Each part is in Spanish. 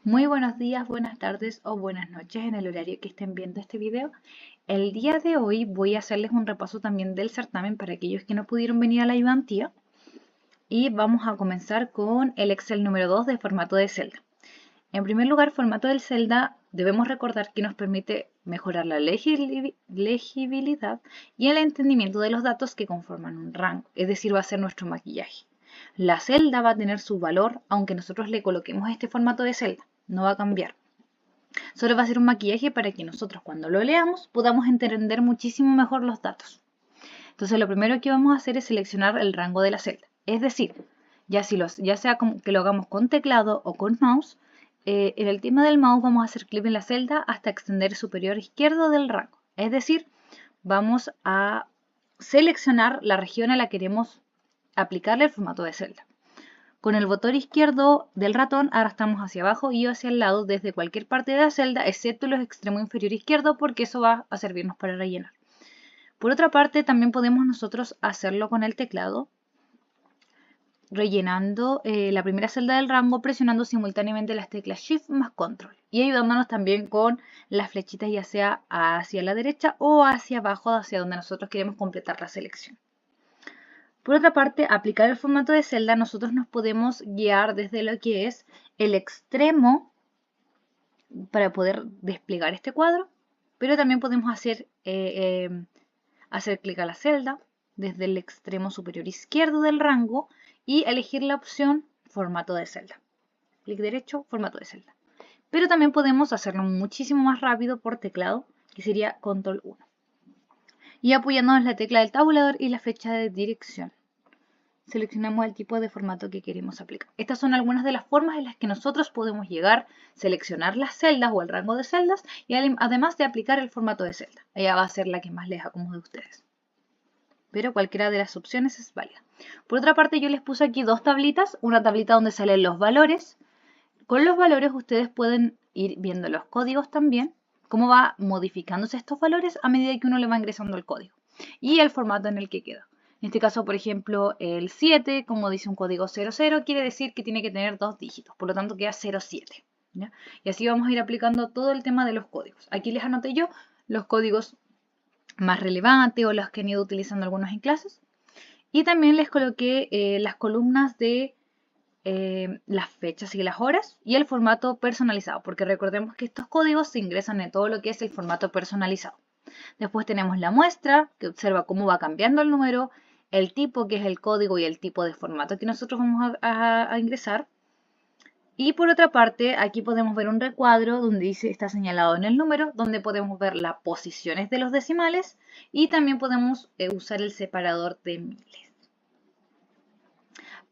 Muy buenos días, buenas tardes o buenas noches en el horario que estén viendo este video. El día de hoy voy a hacerles un repaso también del certamen para aquellos que no pudieron venir a la ayudantía. Y vamos a comenzar con el Excel número 2 de formato de celda. En primer lugar, formato del celda debemos recordar que nos permite mejorar la legibilidad y el entendimiento de los datos que conforman un rango, es decir, va a ser nuestro maquillaje. La celda va a tener su valor aunque nosotros le coloquemos este formato de celda, no va a cambiar. Solo va a ser un maquillaje para que nosotros cuando lo leamos podamos entender muchísimo mejor los datos. Entonces lo primero que vamos a hacer es seleccionar el rango de la celda. Es decir, ya sea que lo hagamos con teclado o con mouse, en el tema del mouse vamos a hacer clic en la celda hasta extender el superior izquierdo del rango. Es decir, vamos a seleccionar la región a la que queremos aplicarle el formato de celda. Con el botón izquierdo del ratón arrastramos hacia abajo y hacia el lado desde cualquier parte de la celda, excepto los extremos inferior izquierdo, porque eso va a servirnos para rellenar. Por otra parte, también podemos nosotros hacerlo con el teclado, rellenando la primera celda del rango, presionando simultáneamente las teclas Shift más Control y ayudándonos también con las flechitas ya sea hacia la derecha o hacia abajo, hacia donde nosotros queremos completar la selección. Por otra parte, aplicar el formato de celda, nosotros nos podemos guiar desde lo que es el extremo para poder desplegar este cuadro, pero también podemos hacer clic a la celda desde el extremo superior izquierdo del rango y elegir la opción formato de celda. Clic derecho, formato de celda. Pero también podemos hacerlo muchísimo más rápido por teclado, que sería control 1. Y apoyándonos la tecla del tabulador y la flecha de dirección, seleccionamos el tipo de formato que queremos aplicar. Estas son algunas de las formas en las que nosotros podemos llegar, seleccionar las celdas o el rango de celdas y además de aplicar el formato de celda. Ella va a ser la que más les acomode a ustedes. Pero cualquiera de las opciones es válida. Por otra parte, yo les puse aquí dos tablitas. Una tablita donde salen los valores. Con los valores ustedes pueden ir viendo los códigos también, cómo va modificándose estos valores a medida que uno le va ingresando el código. Y el formato en el que queda. En este caso, por ejemplo, el 7, como dice un código 00, quiere decir que tiene que tener 2 dígitos, por lo tanto queda 07. ¿Ya? Y así vamos a ir aplicando todo el tema de los códigos. Aquí les anoté yo los códigos más relevantes o los que han ido utilizando algunos en clases. Y también les coloqué las columnas de las fechas y las horas y el formato personalizado, porque recordemos que estos códigos se ingresan en todo lo que es el formato personalizado. Después tenemos la muestra, que observa cómo va cambiando el número, el tipo, que es el código y el tipo de formato que nosotros vamos a ingresar. Y por otra parte, aquí podemos ver un recuadro donde está señalado en el número, donde podemos ver las posiciones de los decimales y también podemos usar el separador de miles.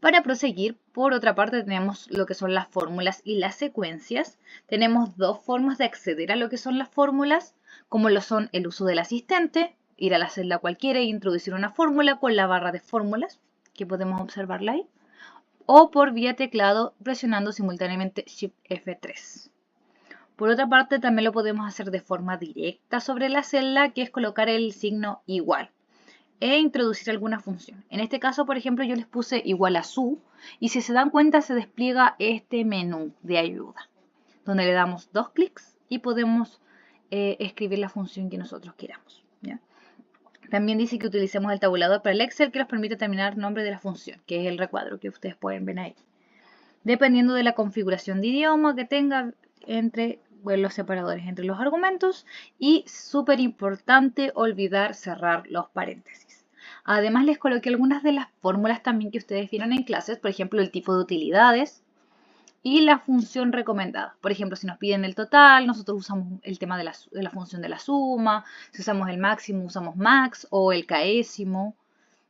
Para proseguir, por otra parte, tenemos lo que son las fórmulas y las secuencias. Tenemos dos formas de acceder a lo que son las fórmulas, como lo son el uso del asistente, ir a la celda cualquiera e introducir una fórmula con la barra de fórmulas, que podemos observarla ahí, o por vía teclado presionando simultáneamente Shift F3. Por otra parte, también lo podemos hacer de forma directa sobre la celda, que es colocar el signo igual e introducir alguna función. En este caso, por ejemplo, yo les puse igual a su y si se dan cuenta se despliega este menú de ayuda, donde le damos dos clics y podemos escribir la función que nosotros queramos. ¿Ya? También dice que utilicemos el tabulador para el Excel que nos permite determinar el nombre de la función, que es el recuadro que ustedes pueden ver ahí. Dependiendo de la configuración de idioma que tenga entre los separadores entre los argumentos y súper importante olvidar cerrar los paréntesis. Además les coloqué algunas de las fórmulas también que ustedes vieron en clases, por ejemplo el tipo de utilidades y la función recomendada. Por ejemplo, si nos piden el total, nosotros usamos el tema de la función de la suma, si usamos el máximo usamos max o el késimo.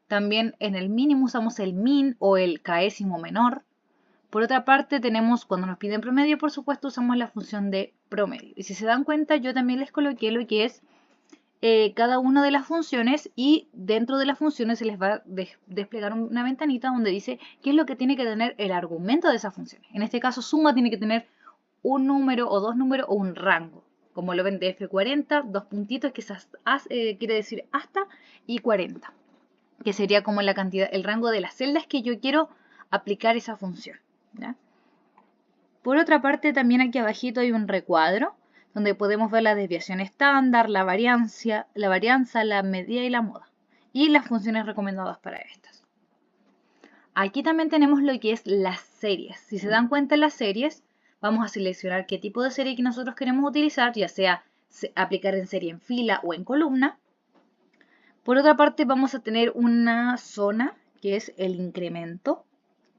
También en el mínimo usamos el min o el késimo menor. Por otra parte, tenemos, cuando nos piden promedio, por supuesto, usamos la función de promedio. Y si se dan cuenta, yo también les coloqué lo que es cada una de las funciones y dentro de las funciones se les va a desplegar una ventanita donde dice qué es lo que tiene que tener el argumento de esa función. En este caso, suma tiene que tener un número o dos números o un rango. Como lo ven de F40, dos puntitos que quiere decir hasta y 40, que sería como la cantidad, el rango de las celdas que yo quiero aplicar esa función. ¿Ya? Por otra parte, también aquí abajito hay un recuadro donde podemos ver la desviación estándar, la varianza, la medida y la moda, y las funciones recomendadas para estas. Aquí también tenemos lo que es las series. Si se dan cuenta en las series, vamos a seleccionar qué tipo de serie que nosotros queremos utilizar, ya sea aplicar en serie en fila o en columna. Por otra parte, vamos a tener una zona que es el incremento,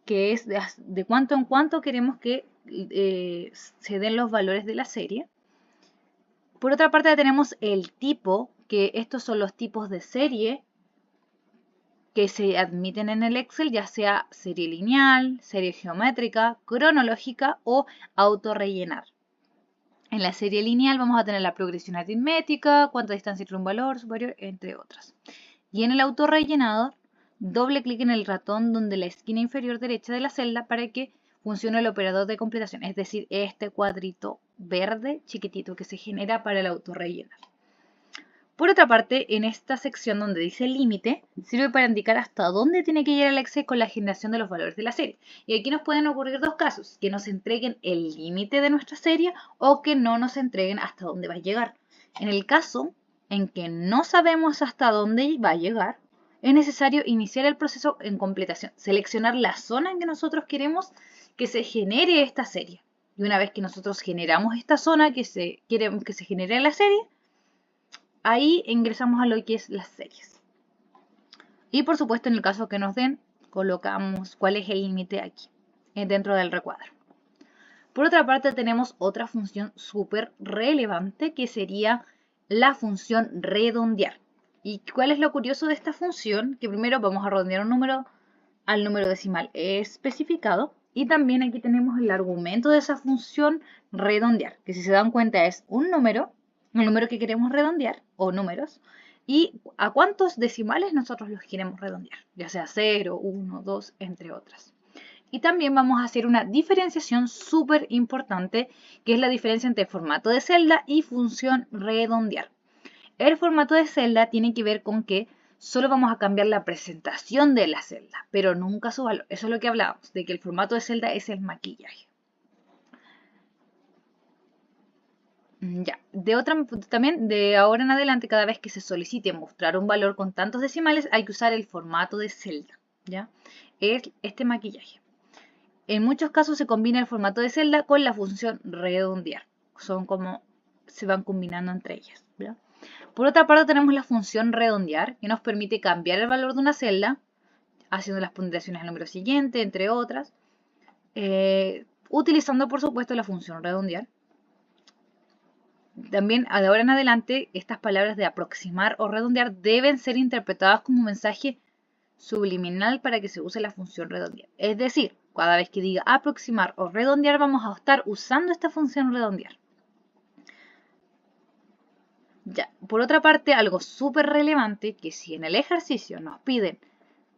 que es de cuánto en cuánto queremos que se den los valores de la serie. Por otra parte tenemos el tipo, que estos son los tipos de serie que se admiten en el Excel, ya sea serie lineal, serie geométrica, cronológica o autorrellenar. En la serie lineal vamos a tener la progresión aritmética, cuánta distancia entre un valor superior, entre otras. Y en el autorrellenador, doble clic en el ratón donde la esquina inferior derecha de la celda para que funcione el operador de completación, es decir, este cuadrito verde chiquitito que se genera para el autorrellenar. Por otra parte, en esta sección donde dice límite, sirve para indicar hasta dónde tiene que llegar el Excel con la generación de los valores de la serie. Y aquí nos pueden ocurrir dos casos, que nos entreguen el límite de nuestra serie o que no nos entreguen hasta dónde va a llegar. En el caso en que no sabemos hasta dónde va a llegar, es necesario iniciar el proceso en completación, seleccionar la zona en que nosotros queremos que se genere esta serie. Y una vez que nosotros generamos esta zona queremos que se genere la serie, ahí ingresamos a lo que es las series. Y por supuesto, en el caso que nos den, colocamos cuál es el límite aquí, dentro del recuadro. Por otra parte, tenemos otra función súper relevante que sería la función redondear. ¿Y cuál es lo curioso de esta función? Que primero vamos a redondear un número al número decimal especificado. Y también aquí tenemos el argumento de esa función redondear, que si se dan cuenta es un número, el número que queremos redondear, o números, y a cuántos decimales nosotros los queremos redondear, ya sea 0, 1, 2, entre otras. Y también vamos a hacer una diferenciación súper importante, que es la diferencia entre formato de celda y función redondear. El formato de celda tiene que ver con que solo vamos a cambiar la presentación de la celda, pero nunca su valor. Eso es lo que hablábamos, de que el formato de celda es el maquillaje. Ya, también de ahora en adelante, cada vez que se solicite mostrar un valor con tantos decimales, hay que usar el formato de celda, ¿ya? Es este maquillaje. En muchos casos se combina el formato de celda con la función redondear. Son como se van combinando entre ellas, ¿verdad? Por otra parte tenemos la función redondear, que nos permite cambiar el valor de una celda, haciendo las ponderaciones al número siguiente, entre otras, utilizando por supuesto la función redondear. También, de ahora en adelante, estas palabras de aproximar o redondear deben ser interpretadas como un mensaje subliminal para que se use la función redondear. Es decir, cada vez que diga aproximar o redondear, vamos a estar usando esta función redondear. Ya, por otra parte, algo súper relevante, que si en el ejercicio nos piden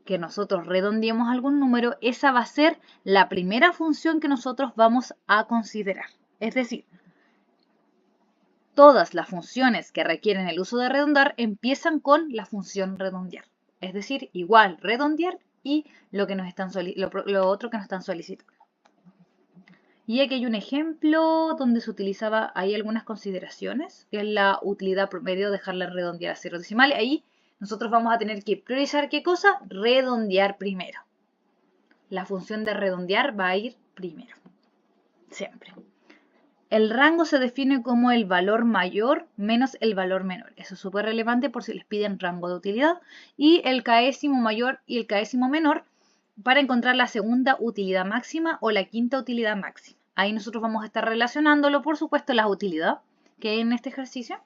que nosotros redondeemos algún número, esa va a ser la primera función que nosotros vamos a considerar. Es decir, todas las funciones que requieren el uso de redondear empiezan con la función redondear. Es decir, igual redondear y lo otro que nos están solicitando. Y aquí hay un ejemplo donde se utilizaba, hay algunas consideraciones, que es la utilidad promedio, dejarla redondear a 0 decimales. Ahí nosotros vamos a tener que priorizar qué cosa, redondear primero. La función de redondear va a ir primero, siempre. El rango se define como el valor mayor menos el valor menor. Eso es súper relevante por si les piden rango de utilidad. Y el késimo mayor y el késimo menor para encontrar la segunda utilidad máxima o la quinta utilidad máxima. Ahí nosotros vamos a estar relacionándolo, por supuesto, la utilidad que hay en este ejercicio.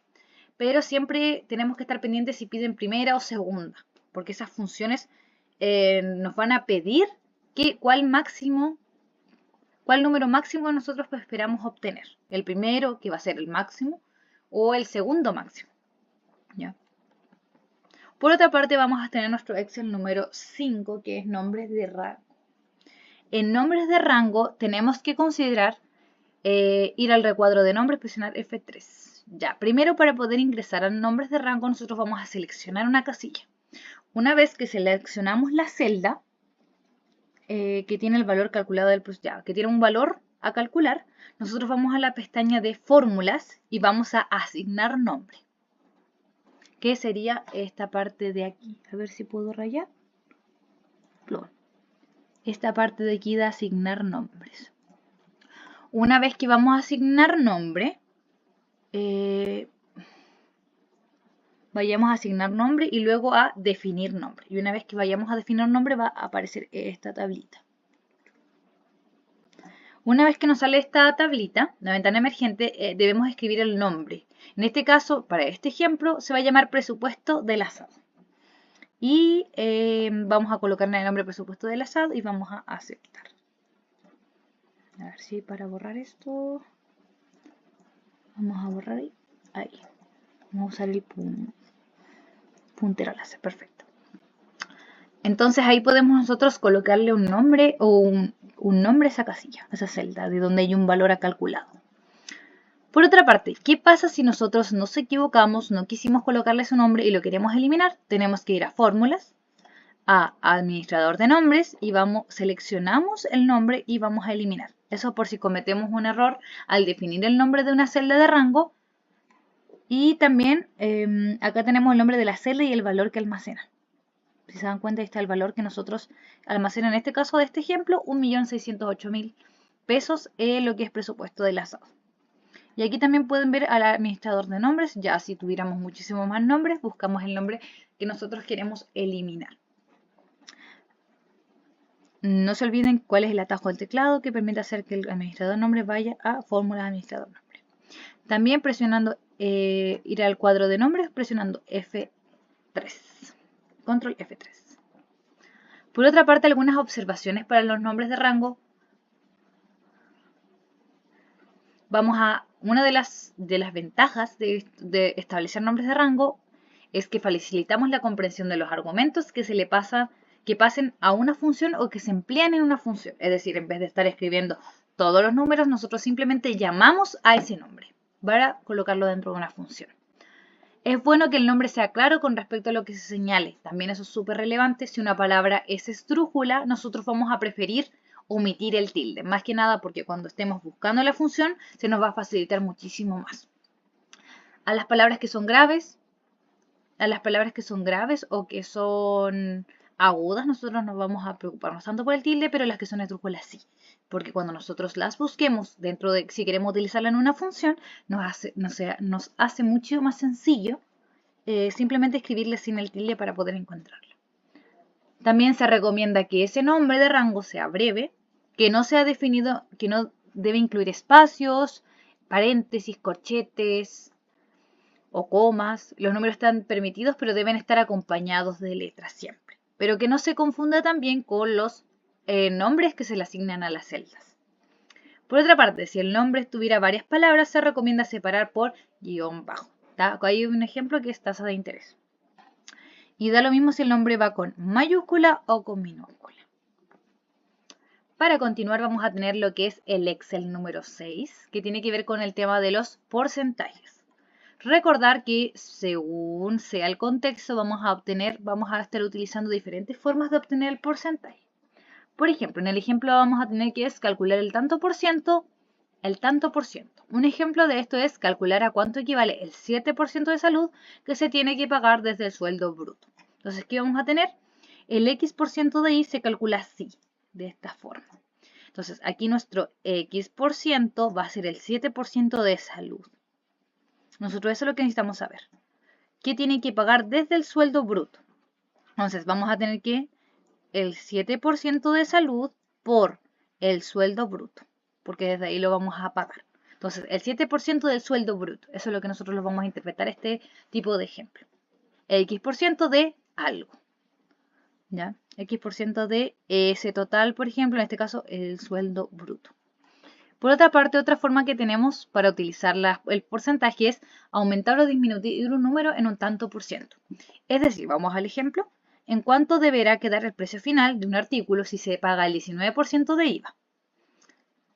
Pero siempre tenemos que estar pendientes si piden primera o segunda. Porque esas funciones nos van a pedir cuál número máximo nosotros esperamos obtener. El primero, que va a ser el máximo, o el segundo máximo. ¿Ya? Por otra parte, vamos a tener nuestro Excel número 5, que es nombres de rango. En nombres de rango tenemos que considerar ir al recuadro de nombres, presionar F3. Ya, primero para poder ingresar a nombres de rango, nosotros vamos a seleccionar una casilla. Una vez que seleccionamos la celda, que tiene el valor calculado del que tiene un valor a calcular, nosotros vamos a la pestaña de fórmulas y vamos a asignar nombre. ¿Qué sería esta parte de aquí? A ver si puedo rayar. Esta parte de aquí de asignar nombres. Una vez que vamos a asignar nombre, vayamos a asignar nombre y luego a definir nombre. Y una vez que vayamos a definir nombre va a aparecer esta tablita. Una vez que nos sale esta tablita, la ventana emergente, debemos escribir el nombre. En este caso, para este ejemplo, se va a llamar presupuesto del asado. Y vamos a colocarle el nombre presupuesto del asado y vamos a aceptar. A ver si para borrar esto, vamos a borrar ahí. Vamos a usar el puntero láser, perfecto. Entonces ahí podemos nosotros colocarle un nombre o un nombre a esa casilla, a esa celda, de donde hay un valor a calculado. Por otra parte, ¿qué pasa si nosotros nos equivocamos, no quisimos colocarle su nombre y lo queremos eliminar? Tenemos que ir a fórmulas, a administrador de nombres y seleccionamos el nombre y vamos a eliminar. Eso por si cometemos un error al definir el nombre de una celda de rango. Y también acá tenemos el nombre de la celda y el valor que almacena. Si se dan cuenta, ahí está el valor que nosotros almacenamos en este caso de este ejemplo, 1.608.000 pesos, lo que es presupuesto del asado. Y aquí también pueden ver al administrador de nombres. Ya si tuviéramos muchísimos más nombres, buscamos el nombre que nosotros queremos eliminar. No se olviden cuál es el atajo del teclado que permite hacer que el administrador de nombres vaya a fórmula administrador de nombres. También presionando, ir al cuadro de nombres, presionando F3. Control F3. Por otra parte, algunas observaciones para los nombres de rango. Una de las ventajas de establecer nombres de rango es que facilitamos la comprensión de los argumentos que pasen a una función o que se emplean en una función. Es decir, en vez de estar escribiendo todos los números, nosotros simplemente llamamos a ese nombre para colocarlo dentro de una función. Es bueno que el nombre sea claro con respecto a lo que se señale. También eso es súper relevante. Si una palabra es esdrújula, nosotros vamos a preferir omitir el tilde. Más que nada porque cuando estemos buscando la función, se nos va a facilitar muchísimo más. A las palabras que son graves o que son agudas, nosotros no vamos a preocuparnos tanto por el tilde, pero las que son esdrújulas sí. Porque cuando nosotros las busquemos si queremos utilizarla en una función, nos hace mucho más sencillo simplemente escribirle sin el tilde para poder encontrarla. También se recomienda que ese nombre de rango sea breve, que no sea definido, que no debe incluir espacios, paréntesis, corchetes o comas. Los números están permitidos, pero deben estar acompañados de letras siempre. Pero que no se confunda también con los nombres que se le asignan a las celdas. Por otra parte, si el nombre tuviera varias palabras, se recomienda separar por guión bajo. Acá hay un ejemplo que es tasa de interés. Y da lo mismo si el nombre va con mayúscula o con minúscula. Para continuar vamos a tener lo que es el Excel número 6, que tiene que ver con el tema de los porcentajes. Recordar que según sea el contexto vamos a estar utilizando diferentes formas de obtener el porcentaje. Por ejemplo, en el ejemplo vamos a tener que calcular el tanto por ciento. Un ejemplo de esto es calcular a cuánto equivale el 7% de salud que se tiene que pagar desde el sueldo bruto. Entonces, ¿qué vamos a tener? El X% de I se calcula así, de esta forma. Entonces, aquí nuestro X% va a ser el 7% de salud. Nosotros eso es lo que necesitamos saber. ¿Qué tiene que pagar desde el sueldo bruto? Entonces, vamos a tener que el 7% de salud por el sueldo bruto, porque desde ahí lo vamos a pagar. Entonces, el 7% del sueldo bruto, eso es lo que nosotros lo vamos a interpretar este tipo de ejemplo. El X% de algo, ¿ya? X% de ese total, por ejemplo, en este caso, el sueldo bruto. Por otra parte, otra forma que tenemos para utilizar el porcentaje es aumentar o disminuir un número en un tanto por ciento. Es decir, vamos al ejemplo. ¿En cuánto deberá quedar el precio final de un artículo si se paga el 19% de IVA?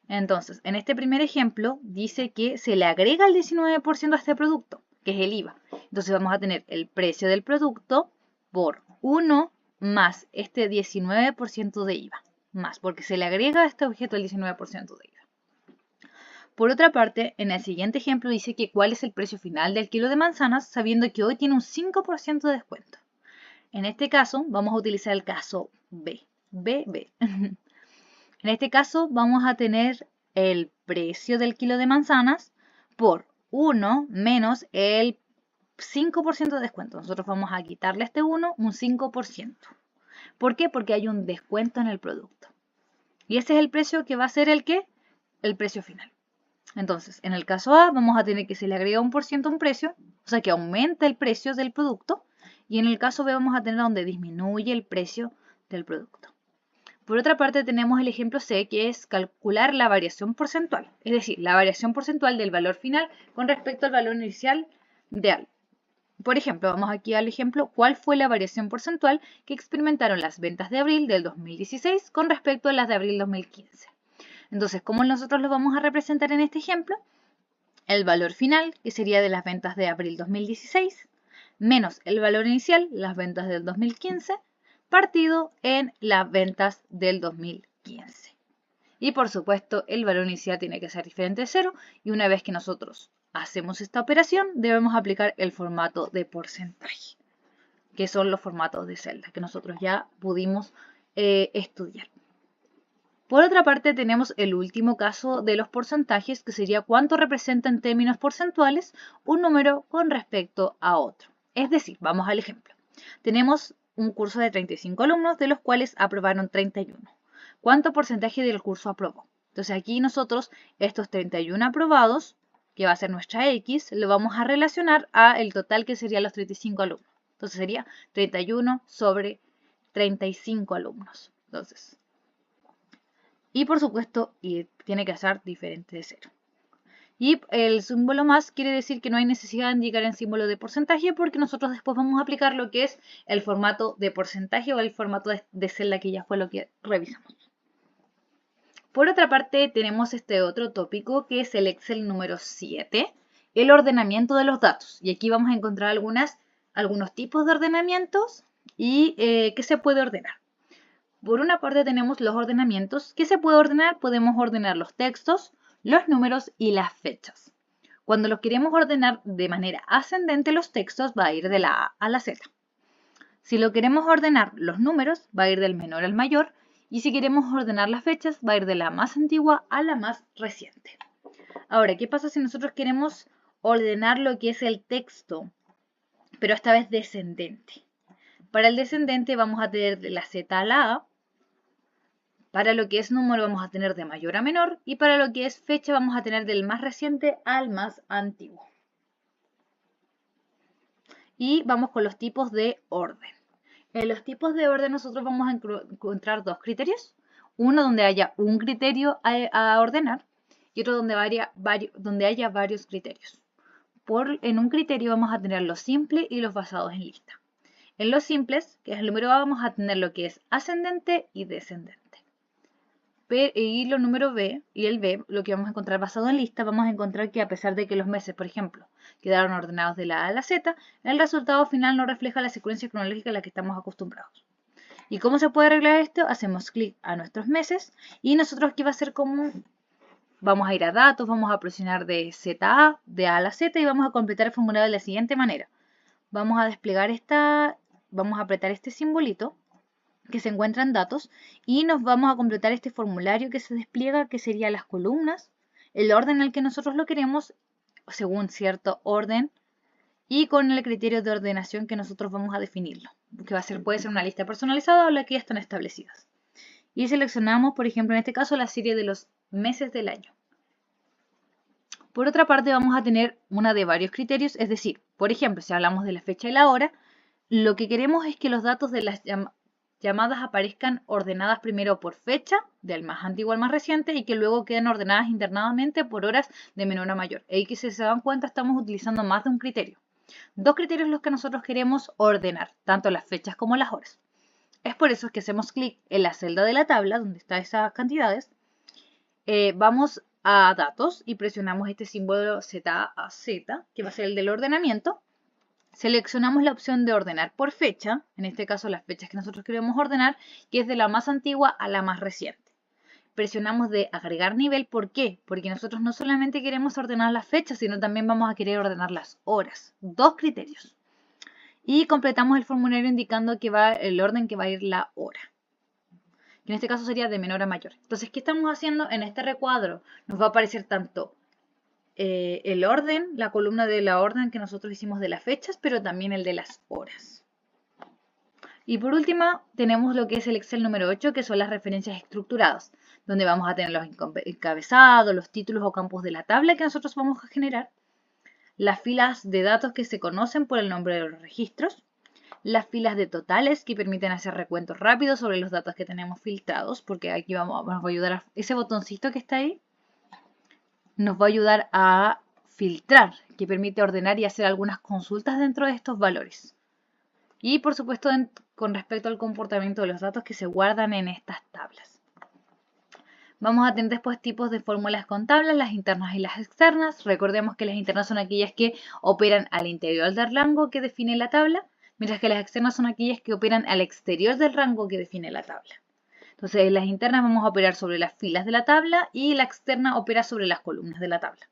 Entonces, en este primer ejemplo dice que se le agrega el 19% a este producto, que es el IVA. Entonces vamos a tener el precio del producto por 1 más este 19% de IVA. Más, porque se le agrega a este objeto el 19% de IVA. Por otra parte, en el siguiente ejemplo dice que cuál es el precio final del kilo de manzanas sabiendo que hoy tiene un 5% de descuento. En este caso vamos a utilizar el caso B. En este caso vamos a tener el precio del kilo de manzanas por 1 menos el 5% de descuento. Nosotros vamos a quitarle a este 1 un 5%. ¿Por qué? Porque hay un descuento en el producto. Y ese es el precio que va a ser el precio final. Entonces, en el caso A vamos a tener que se le agrega 1% a un precio, o sea que aumenta el precio del producto. Y en el caso B vamos a tener donde disminuye el precio del producto. Por otra parte tenemos el ejemplo C, que es calcular la variación porcentual. Es decir, la variación porcentual del valor final con respecto al valor inicial de algo. Por ejemplo, vamos aquí al ejemplo, ¿cuál fue la variación porcentual que experimentaron las ventas de abril del 2016 con respecto a las de abril 2015? Entonces, ¿cómo nosotros lo vamos a representar en este ejemplo? El valor final, que sería de las ventas de abril 2016, menos el valor inicial, las ventas del 2015, partido en las ventas del 2015. Y por supuesto, el valor inicial tiene que ser diferente de 0 y una vez que nosotros hacemos esta operación, debemos aplicar el formato de porcentaje, que son los formatos de celda que nosotros ya pudimos estudiar. Por otra parte, tenemos el último caso de los porcentajes, que sería cuánto representa en términos porcentuales un número con respecto a otro. Es decir, vamos al ejemplo. Tenemos un curso de 35 alumnos, de los cuales aprobaron 31. ¿Cuánto porcentaje del curso aprobó? Entonces aquí nosotros estos 31 aprobados, que va a ser nuestra X, lo vamos a relacionar a el total que serían los 35 alumnos. Entonces sería 31 sobre 35 alumnos. Entonces, y por supuesto, tiene que ser diferente de 0. Y el símbolo más quiere decir que no hay necesidad de indicar el símbolo de porcentaje porque nosotros después vamos a aplicar lo que es el formato de porcentaje o el formato de celda, que ya fue lo que revisamos. Por otra parte, tenemos este otro tópico que es el Excel número 7, el ordenamiento de los datos. Y aquí vamos a encontrar algunos tipos de ordenamientos y qué se puede ordenar. Por una parte tenemos los ordenamientos. ¿Qué se puede ordenar? Podemos ordenar los textos, los números y las fechas. Cuando los queremos ordenar de manera ascendente, los textos va a ir de la A a la Z. Si lo queremos ordenar los números, va a ir del menor al mayor. Y si queremos ordenar las fechas, va a ir de la más antigua a la más reciente. Ahora, ¿qué pasa si nosotros queremos ordenar lo que es el texto, pero esta vez descendente? Para el descendente vamos a tener de la Z a la A. Para lo que es número vamos a tener de mayor a menor y para lo que es fecha vamos a tener del más reciente al más antiguo. Y vamos con los tipos de orden. En los tipos de orden nosotros vamos a encontrar dos criterios. Uno donde haya un criterio a ordenar y otro donde haya varios criterios. En un criterio vamos a tener los simples y los basados en lista. En los simples, que es el número A, vamos a tener lo que es ascendente y descendente. Y lo número B y el B, lo que vamos a encontrar basado en lista, vamos a encontrar que a pesar de que los meses, por ejemplo, quedaron ordenados de la A a la Z, el resultado final no refleja la secuencia cronológica a la que estamos acostumbrados. ¿Y cómo se puede arreglar esto? Hacemos clic a nuestros meses y nosotros aquí va a ser como, vamos a ir a datos, vamos a presionar de Z a A, de A a la Z y vamos a completar el formulario de la siguiente manera. Vamos a desplegar vamos a apretar este simbolito que se encuentra en datos y nos vamos a completar este formulario que se despliega, que sería las columnas, el orden en el que nosotros lo queremos, según cierto orden y con el criterio de ordenación que nosotros vamos a definirlo, que puede ser una lista personalizada o la que ya están establecidas. Y seleccionamos, por ejemplo, en este caso, la serie de los meses del año. Por otra parte, vamos a tener una de varios criterios, es decir, por ejemplo, si hablamos de la fecha y la hora, lo que queremos es que los datos de las llamadas aparezcan ordenadas primero por fecha, del más antiguo al más reciente, y que luego queden ordenadas internamente por horas de menor a mayor. Y que si se dan cuenta estamos utilizando más de un criterio. Dos criterios los que nosotros queremos ordenar, tanto las fechas como las horas. Es por eso que hacemos clic en la celda de la tabla, donde están esas cantidades, vamos a datos y presionamos este símbolo Z a Z, que va a ser el del ordenamiento. Seleccionamos la opción de ordenar por fecha, en este caso las fechas que nosotros queremos ordenar, que es de la más antigua a la más reciente. presionamos de agregar nivel. ¿Por qué? Porque nosotros no solamente queremos ordenar las fechas, sino también vamos a querer ordenar las horas. 2 criterios. Y completamos el formulario indicando que va el orden que va a ir la hora. Que en este caso sería de menor a mayor. Entonces, ¿qué estamos haciendo? En este recuadro nos va a aparecer tanto el orden, la columna de la orden que nosotros hicimos de las fechas, pero también el de las horas. Y por último, tenemos lo que es el Excel número 8, que son las referencias estructuradas, donde vamos a tener los encabezados, los títulos o campos de la tabla que nosotros vamos a generar, las filas de datos que se conocen por el nombre de los registros, las filas de totales que permiten hacer recuentos rápidos sobre los datos que tenemos filtrados, porque aquí nos va a ayudar a ese botoncito que está ahí, nos va a ayudar a filtrar, que permite ordenar y hacer algunas consultas dentro de estos valores. Y por supuesto con respecto al comportamiento de los datos que se guardan en estas tablas. Vamos a tener después tipos de fórmulas con tablas, las internas y las externas. Recordemos que las internas son aquellas que operan al interior del rango que define la tabla, mientras que las externas son aquellas que operan al exterior del rango que define la tabla. Entonces, en las internas vamos a operar sobre las filas de la tabla y la externa opera sobre las columnas de la tabla.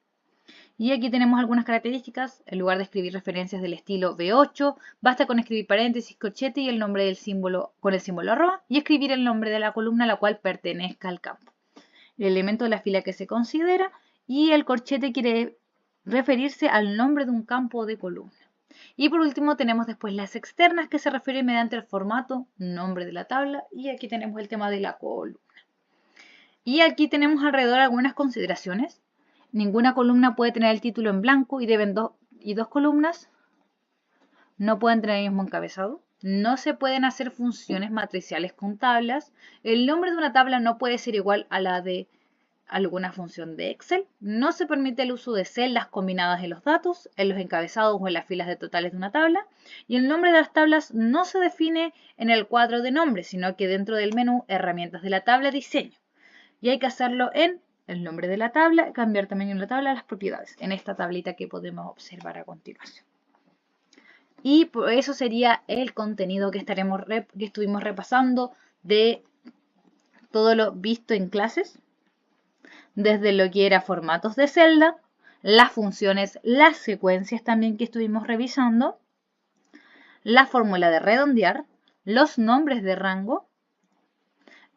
Y aquí tenemos algunas características. En lugar de escribir referencias del estilo B8, basta con escribir paréntesis, corchete y el nombre del símbolo con el símbolo arroba y escribir el nombre de la columna a la cual pertenezca al campo, el elemento de la fila que se considera, y el corchete quiere referirse al nombre de un campo de columna. Y por último tenemos después las externas, que se refieren mediante el formato, nombre de la tabla, y aquí tenemos el tema de la columna. Y aquí tenemos alrededor algunas consideraciones. Ninguna columna puede tener el título en blanco y dos columnas no pueden tener el mismo encabezado. No se pueden hacer funciones matriciales con tablas. El nombre de una tabla no puede ser igual a la de alguna función de Excel. No se permite el uso de celdas combinadas en los datos, en los encabezados o en las filas de totales de una tabla. Y el nombre de las tablas no se define en el cuadro de nombre, sino que dentro del menú Herramientas de la tabla Diseño. Y hay que hacerlo en el nombre de la tabla, cambiar también en la tabla las propiedades, en esta tablita que podemos observar a continuación. Y por eso sería el contenido que estuvimos repasando de todo lo visto en clases, desde lo que era formatos de celda, las funciones, las secuencias también que estuvimos revisando, la fórmula de redondear, los nombres de rango,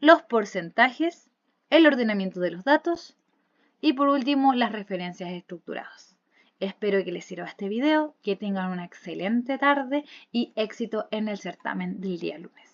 los porcentajes, el ordenamiento de los datos y por último las referencias estructuradas. Espero que les sirva este video, que tengan una excelente tarde y éxito en el certamen del día lunes.